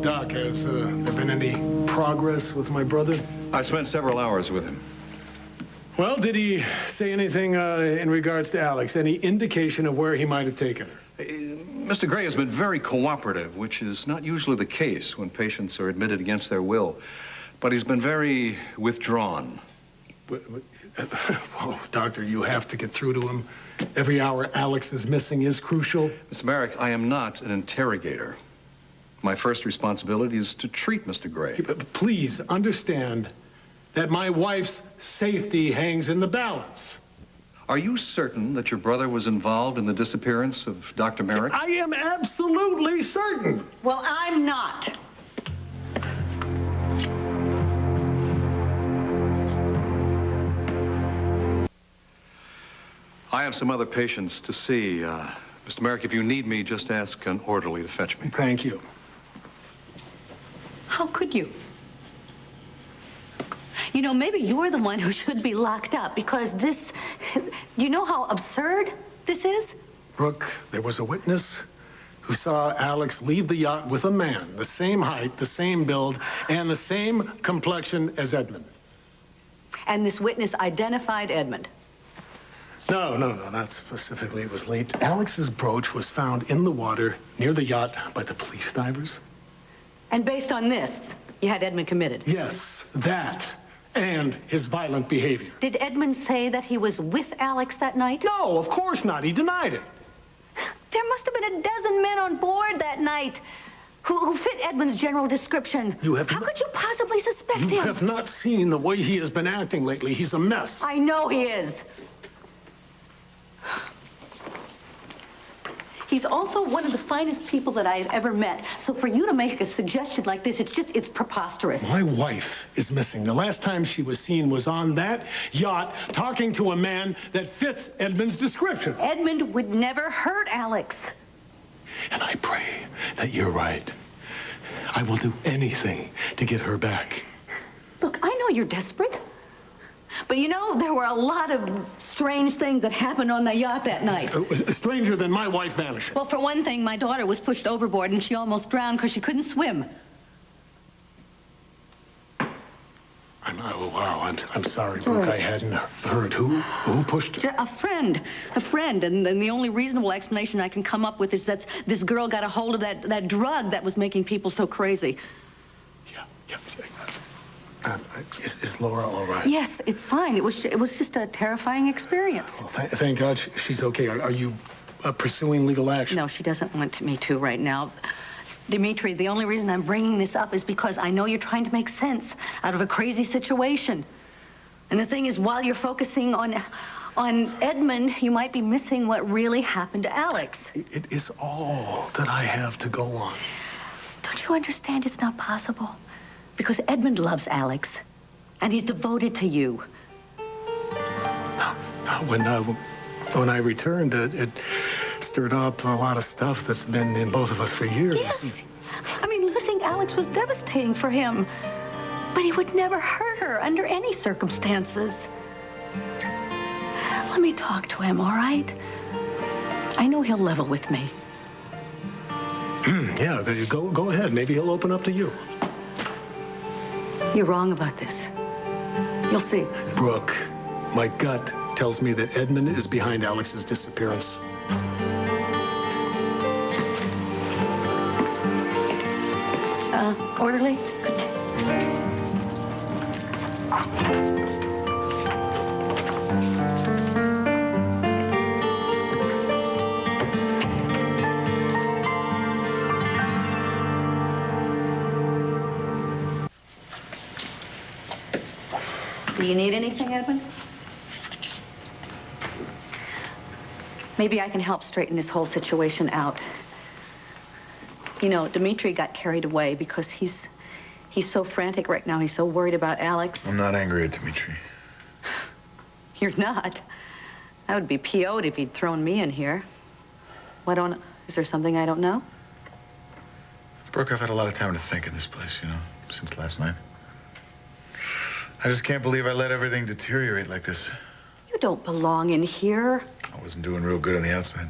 Doc, has there been any progress with my brother? I spent several hours with him. Well, did he say anything in regards to Alex? Any indication of where he might have taken her? Mr. Gray has been very cooperative, which is not usually the case when patients are admitted against their will. But he's been very withdrawn. Oh, Doctor, you have to get through to him. Every hour Alex is missing is crucial. Mr. Merrick, I am not an interrogator. My first responsibility is to treat Mr. Gray. But please understand that my wife's safety hangs in the balance. Are you certain that your brother was involved in the disappearance of Dr. Merrick? I am absolutely certain. Well, I'm not. I have some other patients to see. Mr. Merrick, if you need me, just ask an orderly to fetch me. Thank you. How could you? You know, maybe you're the one who should be locked up because this... You know how absurd this is? Brooke, there was a witness who saw Alex leave the yacht with a man, the same height, the same build, and the same complexion as Edmund. And this witness identified Edmund. No, not specifically. It was late. Alex's brooch was found in the water near the yacht by the police divers. And based on this, you had Edmund committed? Yes, that and his violent behavior. Did Edmund say that he was with Alex that night? No, of course not. He denied it. There must have been a dozen men on board that night who fit Edmund's general description. How could you possibly suspect him? You have not seen the way he has been acting lately. He's a mess. I know he is. He's also one of the finest people that I have ever met. So for you to make a suggestion like this, it's preposterous. My wife is missing. The last time she was seen was on that yacht talking to a man that fits Edmund's description. Edmund would never hurt Alex. And I pray that you're right. I will do anything to get her back. Look, I know you're desperate. But you know, there were a lot of strange things that happened on the yacht that night. Stranger than my wife vanishing. Well, for one thing, my daughter was pushed overboard and she almost drowned because she couldn't swim. I'm sorry, Brooke. I hadn't heard. Who pushed her? A friend. And the only reasonable explanation I can come up with is that this girl got a hold of that drug that was making people so crazy. Yeah. Is Laura all right? Yes, it's fine. It was just a terrifying experience. Well, thank God she's okay. Are you pursuing legal action? No, she doesn't want me to right now. Dimitri, the only reason I'm bringing this up is because I know you're trying to make sense out of a crazy situation. And the thing is, while you're focusing on Edmund, you might be missing what really happened to Alex. It is all that I have to go on. Don't you understand it's not possible? Because Edmund loves Alex, and he's devoted to you. Now, when I returned, it stirred up a lot of stuff that's been in both of us for years. Yes. I mean, losing Alex was devastating for him. But he would never hurt her under any circumstances. Let me talk to him, all right? I know he'll level with me. Yeah, go ahead. Maybe he'll open up to you. You're wrong about this. You'll see. Brooke, my gut tells me that Edmund is behind Alex's disappearance. Orderly? Do you need anything, Edmund? Maybe I can help straighten this whole situation out. You know, Dimitri got carried away because he's so frantic right now. He's so worried about Alex. I'm not angry at Dimitri. You're not? I would be PO'd if he'd thrown me in here. Is there something I don't know? Brooke, I've had a lot of time to think in this place, you know, since last night. I just can't believe I let everything deteriorate like this. You don't belong in here. I wasn't doing real good on the outside.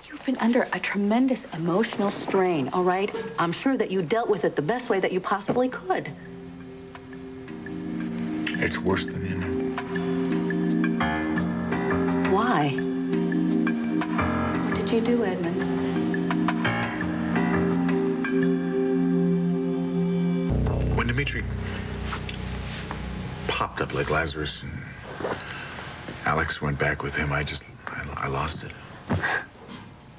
You You've been under a tremendous emotional strain, all right? I'm sure that you dealt with it the best way that you possibly could. It's worse than you know. Why? What did you do, Edmund? When Dimitri popped up like Lazarus and Alex went back with him, I lost it.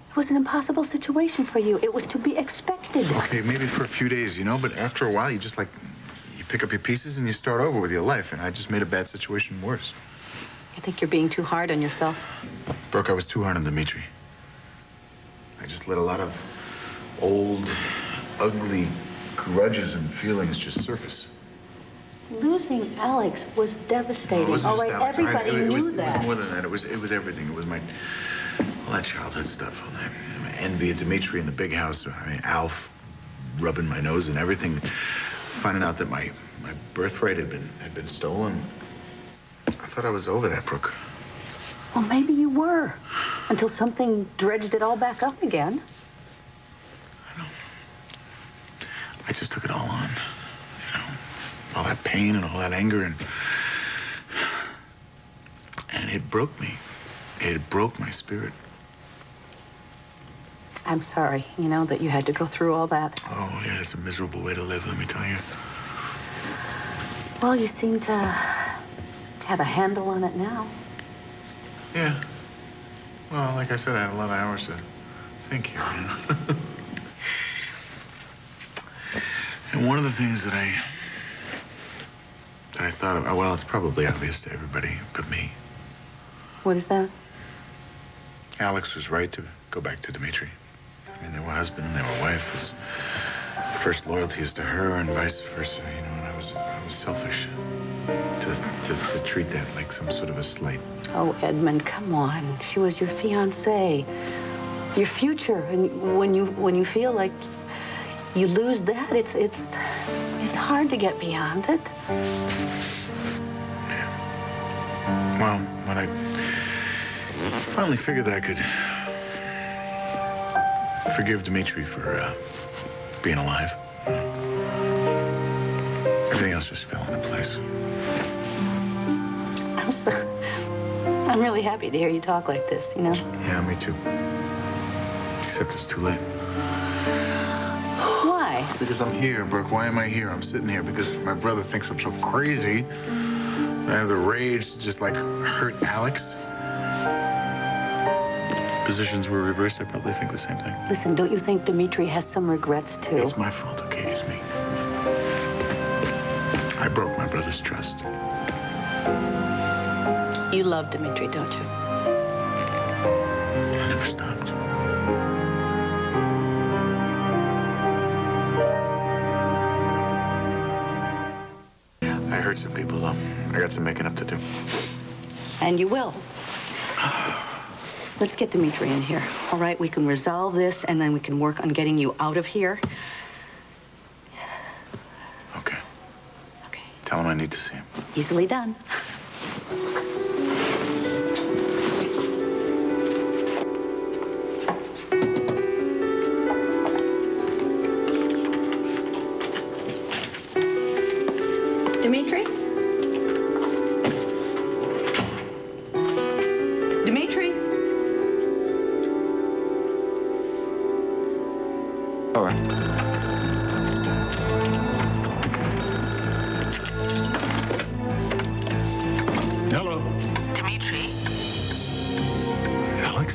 It was an impossible situation for you. It was to be expected. Okay, maybe for a few days, you know, but after a while, you just you pick up your pieces and you start over with your life, and I just made a bad situation worse. I think you're being too hard on yourself. Brooke, I was too hard on Dimitri. I just let a lot of old, ugly grudges and feelings just surface. Losing Alex was devastating. It wasn't All just right, Alex. everybody knew It that. was more than that. It was everything. It was all that childhood stuff. All that my envy of Dimitri in the big house. I mean, Alf rubbing my nose and everything. Finding out that my birthright had been stolen. I thought I was over that, Brooke. Well, maybe you were, until something dredged it all back up again. I just took it all on. You know, all that pain and all that anger, and it broke me. It broke my spirit. I'm sorry, that you had to go through all that. Oh, yeah, it's a miserable way to live, let me tell you. Well, you seem to have a handle on it now. Yeah. Well, like I said, I had a lot of hours to think here, And one of the things that I thought of, well, it's probably obvious to everybody but me. What is that? Alex was right to go back to Dimitri. I mean, they were husband and they were wife. His first loyalty is to her and vice versa, and I was selfish to treat that like some sort of a slight. Oh, Edmund, come on. She was your fiancée, your future, and when you feel like you lose that, it's hard to get beyond it. Well, when I finally figured that I could forgive Dimitri for being alive, everything else just fell into place. I'm really happy to hear you talk like this, Yeah, me too. Except it's too late. Why? Because I'm here, Brooke. Why am I here? I'm sitting here because my brother thinks I'm so crazy. I have the rage to just, hurt Alex. Positions were reversed, I probably think the same thing. Listen, don't you think Dimitri has some regrets, too? It's my fault, okay? It's me. I broke my brother's trust. You love Dimitri, don't you? I never stopped. I hurt some people, though. I got some making up to do. And you will. Let's get Dimitri in here. All right, we can resolve this, and then we can work on getting you out of here. Okay. Okay. Tell him I need to see him. Easily done. Dimitri? Dimitri? All right. Hello. Dimitri? Alex?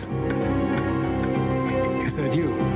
Is that you?